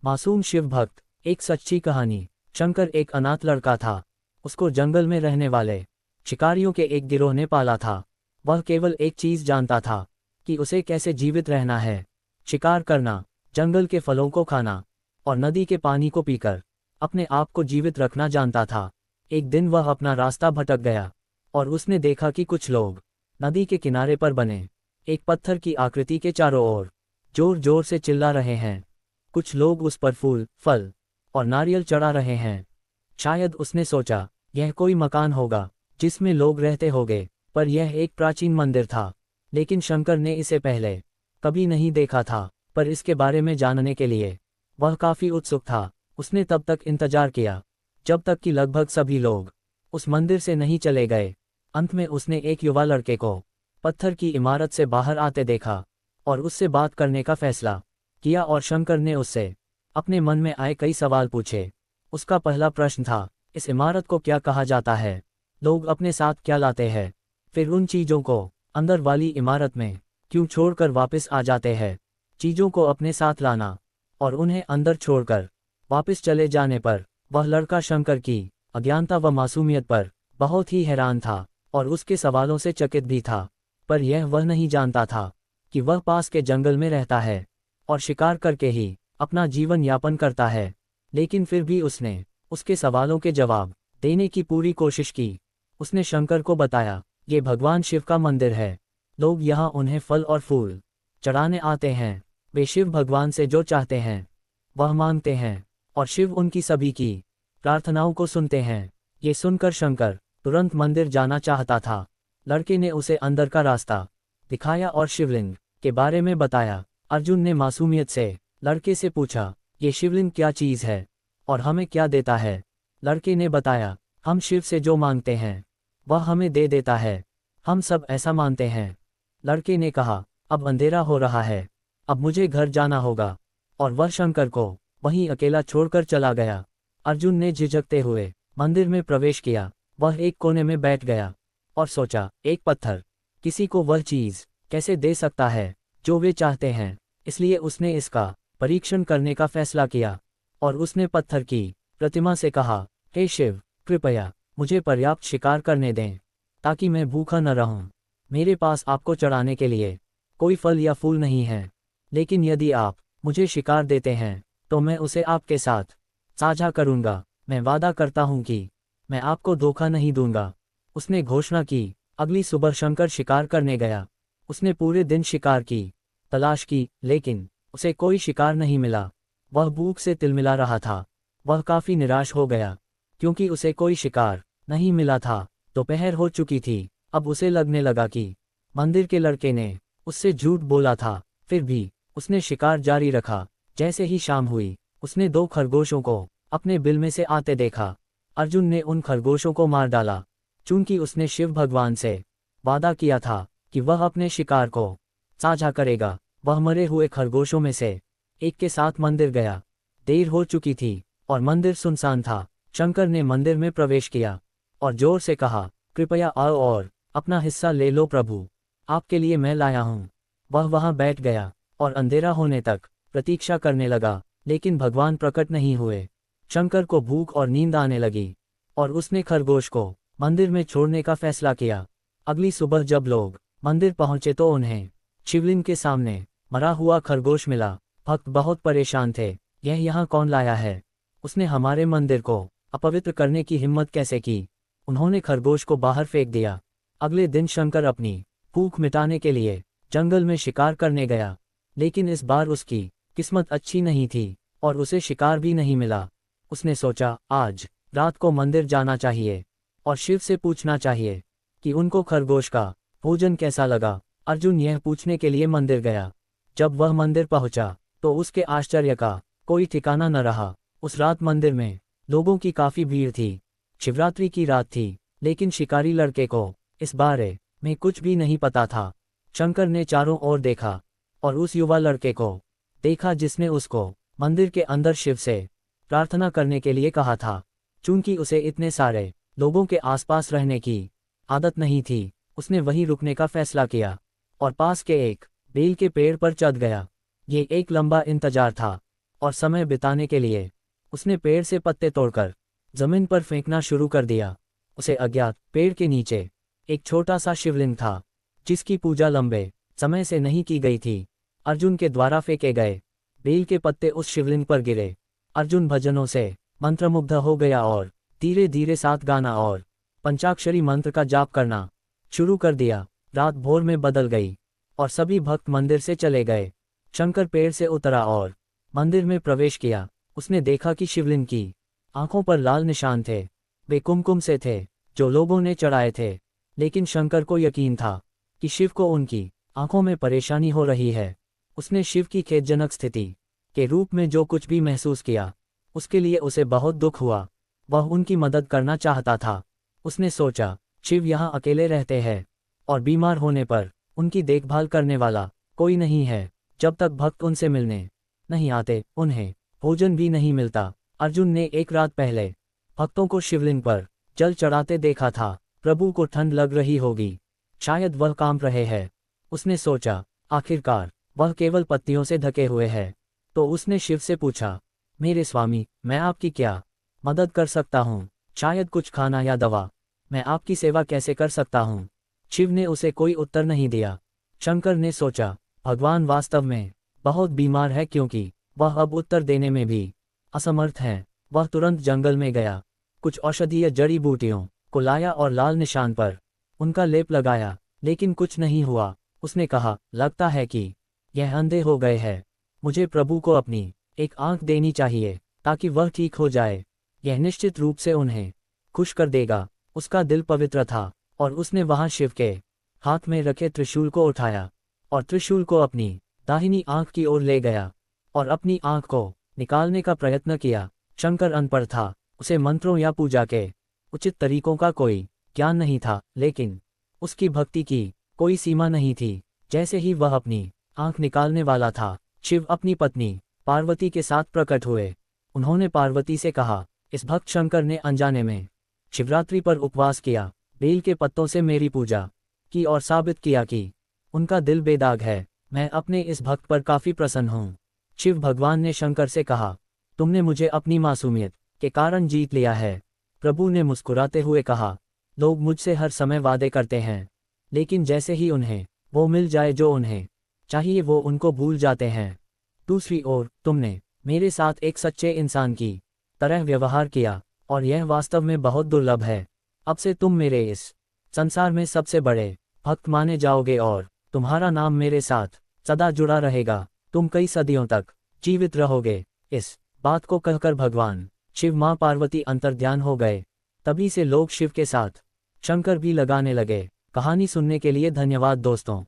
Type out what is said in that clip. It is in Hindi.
मासूम शिव भक्त। एक सच्ची कहानी। शंकर एक अनाथ लड़का था। उसको जंगल में रहने वाले शिकारियों के एक गिरोह ने पाला था। वह केवल एक चीज जानता था कि उसे कैसे जीवित रहना है। शिकार करना, जंगल के फलों को खाना और नदी के पानी को पीकर अपने आप को जीवित रखना जानता था। एक दिन वह अपना रास्ता भटक गया और उसने देखा कि कुछ लोग नदी के किनारे पर बने एक पत्थर की आकृति के चारों ओर जोर जोर से चिल्ला रहे हैं। कुछ लोग उस पर फूल, फल और नारियल चढ़ा रहे हैं। शायद उसने सोचा यह कोई मकान होगा जिसमें लोग रहते होंगे, पर यह एक प्राचीन मंदिर था। लेकिन शंकर ने इसे पहले कभी नहीं देखा था, पर इसके बारे में जानने के लिए वह काफी उत्सुक था। उसने तब तक इंतजार किया जब तक कि लगभग सभी लोग उस मंदिर से नहीं चले गए। अंत में उसने एक युवा लड़के को पत्थर की इमारत से बाहर आते देखा और उससे बात करने का फैसला किया और शंकर ने उससे अपने मन में आए कई सवाल पूछे। उसका पहला प्रश्न था, इस इमारत को क्या कहा जाता है? लोग अपने साथ क्या लाते हैं? फिर उन चीजों को अंदर वाली इमारत में क्यों छोड़कर वापस आ जाते हैं? चीजों को अपने साथ लाना और उन्हें अंदर छोड़कर वापस चले जाने पर वह लड़का शंकर की अज्ञानता व मासूमियत पर बहुत ही हैरान था और उसके सवालों से चकित भी था। पर यह वह नहीं जानता था कि वह पास के जंगल में रहता है और शिकार करके ही अपना जीवन यापन करता है। लेकिन फिर भी उसने उसके सवालों के जवाब देने की पूरी कोशिश की। उसने शंकर को बताया, ये भगवान शिव का मंदिर है। लोग यहाँ उन्हें फल और फूल चढ़ाने आते हैं। वे शिव भगवान से जो चाहते हैं वह मांगते हैं और शिव उनकी सभी की प्रार्थनाओं को सुनते हैं। ये सुनकर शंकर तुरंत मंदिर जाना चाहता था। लड़के ने उसे अंदर का रास्ता दिखाया और शिवलिंग के बारे में बताया। अर्जुन ने मासूमियत से लड़के से पूछा, ये शिवलिंग क्या चीज है और हमें क्या देता है? लड़के ने बताया, हम शिव से जो मांगते हैं वह हमें दे देता है। हम सब ऐसा मानते हैं। लड़के ने कहा, अब अंधेरा हो रहा है, अब मुझे घर जाना होगा। और वह शंकर को वहीं अकेला छोड़कर चला गया। अर्जुन ने झिझकते हुए मंदिर में प्रवेश किया। वह एक कोने में बैठ गया और सोचा, एक पत्थर किसी को वह चीज कैसे दे सकता है जो वे चाहते हैं? इसलिए उसने इसका परीक्षण करने का फैसला किया और उसने पत्थर की प्रतिमा से कहा, हे शिव, कृपया मुझे पर्याप्त शिकार करने दें ताकि मैं भूखा न रहूं। मेरे पास आपको चढ़ाने के लिए कोई फल या फूल नहीं है, लेकिन यदि आप मुझे शिकार देते हैं तो मैं उसे आपके साथ साझा करूंगा। मैं वादा करता हूं कि मैं आपको धोखा नहीं दूंगा। उसने घोषणा की। अगली सुबह शंकर शिकार करने गया। उसने पूरे दिन शिकार की तलाश की, लेकिन उसे कोई शिकार नहीं मिला। वह भूख से तिलमिला रहा था। वह काफी निराश हो गया क्योंकि उसे कोई शिकार नहीं मिला था। दोपहर हो चुकी थी। अब उसे लगने लगा कि मंदिर के लड़के ने उससे झूठ बोला था। फिर भी उसने शिकार जारी रखा। जैसे ही शाम हुई, उसने 2 खरगोशों को अपने बिल में से आते देखा। अर्जुन ने उन खरगोशों को मार डाला। चूंकि उसने शिव भगवान से वादा किया था कि वह अपने शिकार को साझा करेगा, वह मरे हुए खरगोशों में से एक के साथ मंदिर गया। देर हो चुकी थी और मंदिर सुनसान था। शंकर ने मंदिर में प्रवेश किया और जोर से कहा, कृपया आओ और अपना हिस्सा ले लो प्रभु, आपके लिए मैं लाया हूँ। वह वहां बैठ गया और अंधेरा होने तक प्रतीक्षा करने लगा, लेकिन भगवान प्रकट नहीं हुए। शंकर को भूख और नींद आने लगी और उसने खरगोश को मंदिर में छोड़ने का फैसला किया। अगली सुबह जब लोग मंदिर पहुंचे तो उन्हें शिवलिंग के सामने मरा हुआ खरगोश मिला। भक्त बहुत परेशान थे। यह यहाँ कौन लाया है? उसने हमारे मंदिर को अपवित्र करने की हिम्मत कैसे की? उन्होंने खरगोश को बाहर फेंक दिया। अगले दिन शंकर अपनी भूख मिटाने के लिए जंगल में शिकार करने गया, लेकिन इस बार उसकी किस्मत अच्छी नहीं थी और उसे शिकार भी नहीं मिला। उसने सोचा, आज रात को मंदिर जाना चाहिए और शिव से पूछना चाहिए कि उनको खरगोश का भोजन कैसा लगा। अर्जुन यह पूछने के लिए मंदिर गया। जब वह मंदिर पहुंचा तो उसके आश्चर्य का कोई ठिकाना न रहा। उस रात मंदिर में लोगों की काफी भीड़ थी। शिवरात्रि की रात थी, लेकिन शिकारी लड़के को इस बारे में कुछ भी नहीं पता था। शंकर ने चारों ओर देखा और उस युवा लड़के को देखा जिसने उसको मंदिर के अंदर शिव से प्रार्थना करने के लिए कहा था। चूंकि उसे इतने सारे लोगों के आसपास रहने की आदत नहीं थी, उसने वहीं रुकने का फैसला किया और पास के एक बेल के पेड़ पर चढ़ गया। ये एक लंबा इंतजार था। और समय बिताने के लिए उसने पेड़ से पत्ते तोड़कर जमीन पर फेंकना शुरू कर दिया। उसे अज्ञात पेड़ के नीचे एक छोटा सा शिवलिंग था, जिसकी पूजा लंबे समय से नहीं की गई थी। अर्जुन के द्वारा फेंके गए बेल के पत्ते उस शिवलिंग पर गिरे। अर्जुन भजनों से मंत्रमुग्ध हो गया और धीरे धीरे साथ गाना और पंचाक्षरी मंत्र का जाप करना शुरू कर दिया। रात भोर में बदल गई और सभी भक्त मंदिर से चले गए। शंकर पेड़ से उतरा और मंदिर में प्रवेश किया। उसने देखा कि शिवलिंग की आंखों पर लाल निशान थे। वे कुमकुम से थे जो लोगों ने चढ़ाए थे, लेकिन शंकर को यकीन था कि शिव को उनकी आंखों में परेशानी हो रही है। उसने शिव की खेदजनक स्थिति के रूप में जो कुछ भी महसूस किया, उसके लिए उसे बहुत दुख हुआ। वह उनकी मदद करना चाहता था। उसने सोचा, शिव यहाँ अकेले रहते हैं और बीमार होने पर उनकी देखभाल करने वाला कोई नहीं है। जब तक भक्त उनसे मिलने नहीं आते, उन्हें भोजन भी नहीं मिलता। अर्जुन ने एक रात पहले भक्तों को शिवलिंग पर जल चढ़ाते देखा था। प्रभु को ठंड लग रही होगी, शायद वह कांप रहे हैं। उसने सोचा, आखिरकार वह केवल पत्तियों से ढके हुए है। तो उसने शिव से पूछा, मेरे स्वामी, मैं आपकी क्या मदद कर सकता हूँ? शायद कुछ खाना या दवा। मैं आपकी सेवा कैसे कर सकता हूँ? शिव ने उसे कोई उत्तर नहीं दिया। शंकर ने सोचा, भगवान वास्तव में बहुत बीमार है, क्योंकि वह अब उत्तर देने में भी असमर्थ है। वह तुरंत जंगल में गया, कुछ औषधीय जड़ी बूटियों को लाया और लाल निशान पर उनका लेप लगाया, लेकिन कुछ नहीं हुआ। उसने कहा, लगता है कि यह अंधे हो गए हैं। मुझे प्रभु को अपनी एक आंख देनी चाहिए ताकि वह ठीक हो जाए। यह निश्चित रूप से उन्हें खुश कर देगा। उसका दिल पवित्र था और उसने वहां शिव के हाथ में रखे त्रिशूल को उठाया और त्रिशूल को अपनी दाहिनी आंख की ओर ले गया और अपनी आंख को निकालने का प्रयत्न किया। शंकर अनपढ़ था, उसे मंत्रों या पूजा के उचित तरीकों का कोई ज्ञान नहीं था, लेकिन उसकी भक्ति की कोई सीमा नहीं थी। जैसे ही वह अपनी आंख निकालने वाला था, शिव अपनी पत्नी पार्वती के साथ प्रकट हुए। उन्होंने पार्वती से कहा, इस भक्त शंकर ने अनजाने में शिवरात्रि पर उपवास किया, बेल के पत्तों से मेरी पूजा की और साबित किया कि उनका दिल बेदाग है। मैं अपने इस भक्त पर काफी प्रसन्न हूँ। शिव भगवान ने शंकर से कहा, तुमने मुझे अपनी मासूमियत के कारण जीत लिया है। प्रभु ने मुस्कुराते हुए कहा, लोग मुझसे हर समय वादे करते हैं, लेकिन जैसे ही उन्हें वो मिल जाए जो उन्हें चाहिए, वो उनको भूल जाते हैं। दूसरी ओर तुमने मेरे साथ एक सच्चे इंसान की तरह व्यवहार किया और यह वास्तव में बहुत दुर्लभ है। अब से तुम मेरे इस संसार में सबसे बड़े भक्त माने जाओगे और तुम्हारा नाम मेरे साथ सदा जुड़ा रहेगा। तुम कई सदियों तक जीवित रहोगे। इस बात को कहकर भगवान शिव मां पार्वती अंतर्ध्यान हो गए। तभी से लोग शिव के साथ शंकर भी लगाने लगे। कहानी सुनने के लिए धन्यवाद दोस्तों।